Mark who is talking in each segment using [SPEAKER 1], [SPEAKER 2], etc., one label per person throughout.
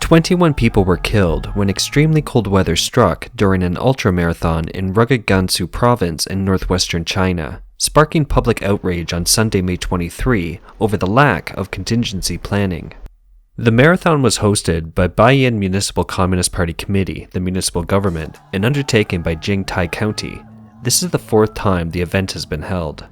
[SPEAKER 1] 21 people were killed when extremely cold weather struck during an ultramarathon in rugged Gansu province in northwestern China, sparking public outrage on Sunday, May 23, over the lack of contingency planning. The marathon was hosted by Baiyan Municipal Communist Party Committee, the municipal government, and undertaken by Jingtai County. This is the fourth time the event has been held.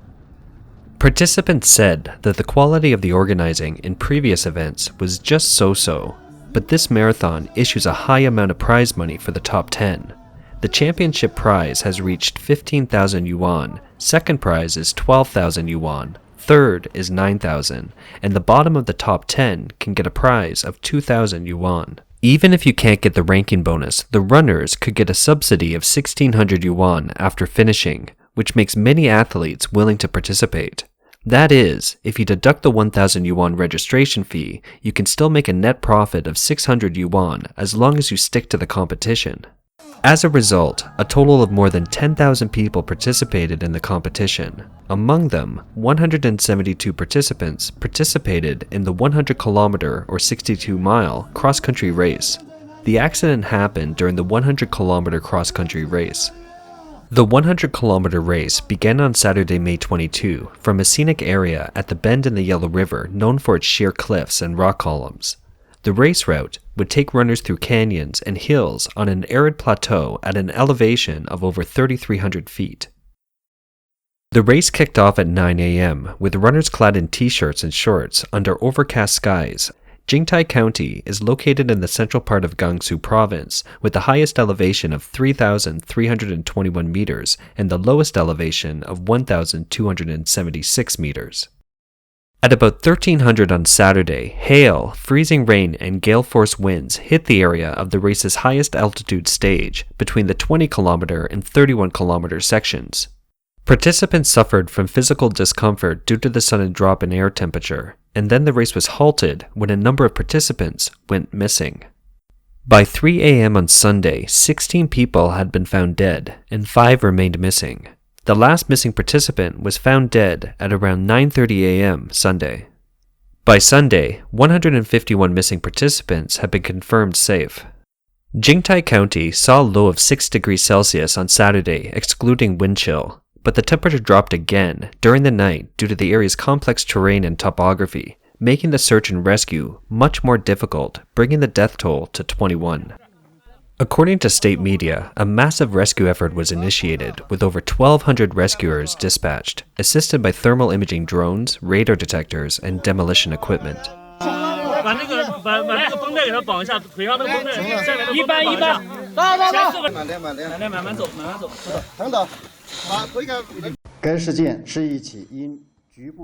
[SPEAKER 1] Participants said that the quality of the organizing in previous events was just so-so, but this marathon issues a high amount of prize money for the top 10. The championship prize has reached 15,000 yuan, second prize is 12,000 yuan, third is 9,000, and the bottom of the top 10 can get a prize of 2,000 yuan. Even if you can't get the ranking bonus, the runners could get a subsidy of 1,600 yuan after finishing, which makes many athletes willing to participate. That is, if you deduct the 1,000 yuan registration fee, you can still make a net profit of 600 yuan as long as you stick to the competition. As a result, a total of more than 10,000 people participated in the competition. Among them, 172 participants participated in the 100-kilometer or 62-mile cross-country race. The accident happened during the 100-kilometer cross-country race. The 100-kilometer race began on Saturday, May 22, from a scenic area at the bend in the Yellow River known for its sheer cliffs and rock columns. The race route would take runners through canyons and hills on an arid plateau at an elevation of over 3,300 feet. The race kicked off at 9 a.m. with runners clad in t-shirts and shorts under overcast skies. Jingtai County is located in the central part of Gansu province with the highest elevation of 3,321 meters and the lowest elevation of 1,276 meters. At about 1300 on Saturday, hail, freezing rain, and gale-force winds hit the area of the race's highest altitude stage between the 20-kilometer and 31-kilometer sections. Participants suffered from physical discomfort due to the sudden drop in air temperature, and then the race was halted when a number of participants went missing. By 3 a.m. on Sunday, 16 people had been found dead, and 5 remained missing. The last missing participant was found dead at around 9:30 a.m. Sunday. By Sunday, 151 missing participants had been confirmed safe. Jingtai County saw a low of 6 degrees Celsius on Saturday, excluding wind chill, but the temperature dropped again during the night due to the area's complex terrain and topography, making the search and rescue much more difficult, bringing the death toll to 21. According to state media, a massive rescue effort was initiated with over 1,200 rescuers dispatched, assisted by thermal imaging drones, radar detectors, and demolition equipment.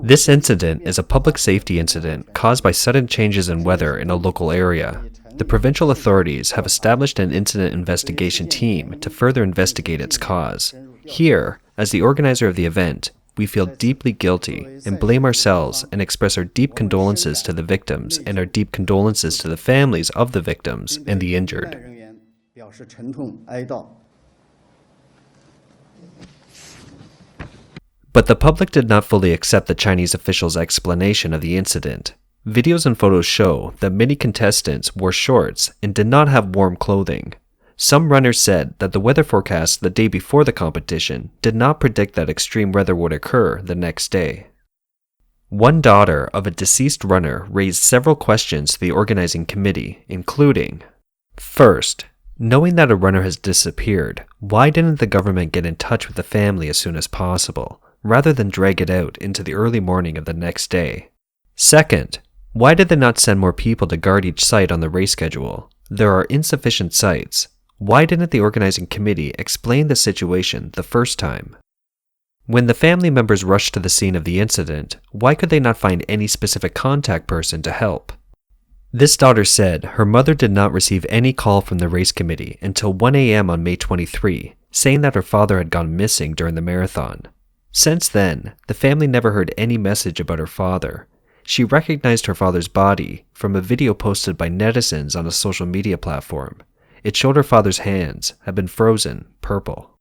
[SPEAKER 1] This incident is a public safety incident caused by sudden changes in weather in a local area. The provincial authorities have established an incident investigation team to further investigate its cause. Here, as the organizer of the event, we feel deeply guilty and blame ourselves and express our deep condolences to the victims and our deep condolences to the families of the victims and the injured. But the public did not fully accept the Chinese officials' explanation of the incident. Videos and photos show that many contestants wore shorts and did not have warm clothing. Some runners said that the weather forecast the day before the competition did not predict that extreme weather would occur the next day. One daughter of a deceased runner raised several questions to the organizing committee, including: First, knowing that a runner has disappeared, why didn't the government get in touch with the family as soon as possible, rather than drag it out into the early morning of the next day? Second, why did they not send more people to guard each site on the race schedule? There are insufficient sites. Why didn't the organizing committee explain the situation the first time? When the family members rushed to the scene of the incident, why could they not find any specific contact person to help? This daughter said her mother did not receive any call from the race committee until 1 a.m. on May 23, saying that her father had gone missing during the marathon. Since then, the family never heard any message about her father. She recognized her father's body from a video posted by netizens on a social media platform. It showed her father's hands had been frozen purple.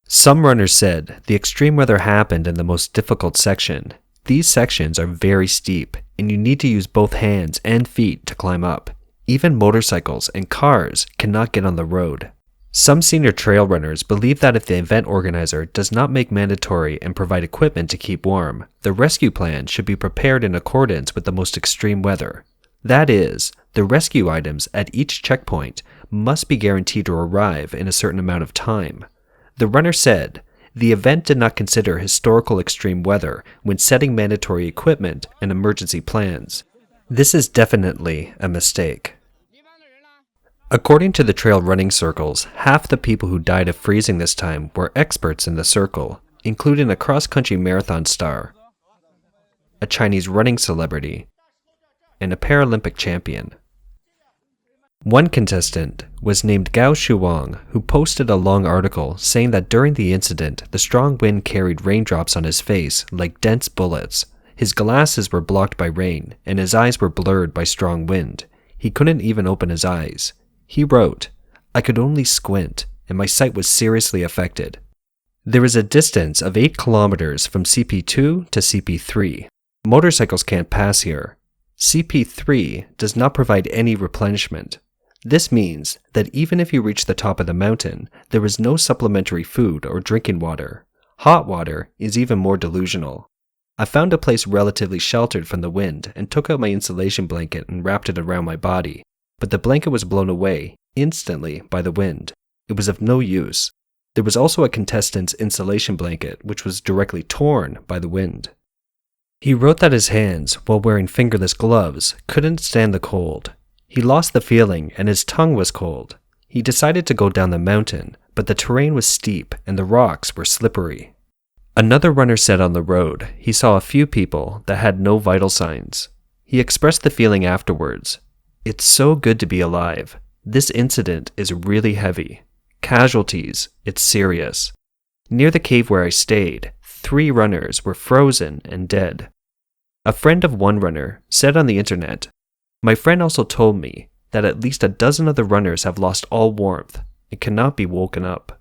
[SPEAKER 1] Some runners said the extreme weather happened in the most difficult section. These sections are very steep, and you need to use both hands and feet to climb up. Even motorcycles and cars cannot get on the road. Some senior trail runners believe that if the event organizer does not make mandatory and provide equipment to keep warm, the rescue plan should be prepared in accordance with the most extreme weather. That is, the rescue items at each checkpoint must be guaranteed to arrive in a certain amount of time. The runner said, the event did not consider historical extreme weather when setting mandatory equipment and emergency plans. This is definitely a mistake. According to the trail running circles, half the people who died of freezing this time were experts in the circle, including a cross-country marathon star, a Chinese running celebrity, and a Paralympic champion. One contestant was named Gao Shuang, who posted a long article saying that during the incident, the strong wind carried raindrops on his face like dense bullets. His glasses were blocked by rain, and his eyes were blurred by strong wind. He couldn't even open his eyes. He wrote, "I could only squint, and my sight was seriously affected." There is a distance of 8 kilometers from CP2 to CP3. Motorcycles can't pass here. CP3 does not provide any replenishment. This means that even if you reach the top of the mountain, there is no supplementary food or drinking water. Hot water is even more delusional. I found a place relatively sheltered from the wind and took out my insulation blanket and wrapped it around my body, but the blanket was blown away instantly by the wind. It was of no use. There was also a contestant's insulation blanket, which was directly torn by the wind. He wrote that his hands, while wearing fingerless gloves, couldn't stand the cold. He lost the feeling and his tongue was cold. He decided to go down the mountain, but the terrain was steep and the rocks were slippery. Another runner said on the road he saw a few people that had no vital signs. He expressed the feeling afterwards. "It's so good to be alive. This incident is really heavy. Casualties, it's serious. Near the cave where I stayed, 3 runners were frozen and dead." A friend of one runner said on the internet, "My friend also told me that at least a dozen of the runners have lost all warmth and cannot be woken up."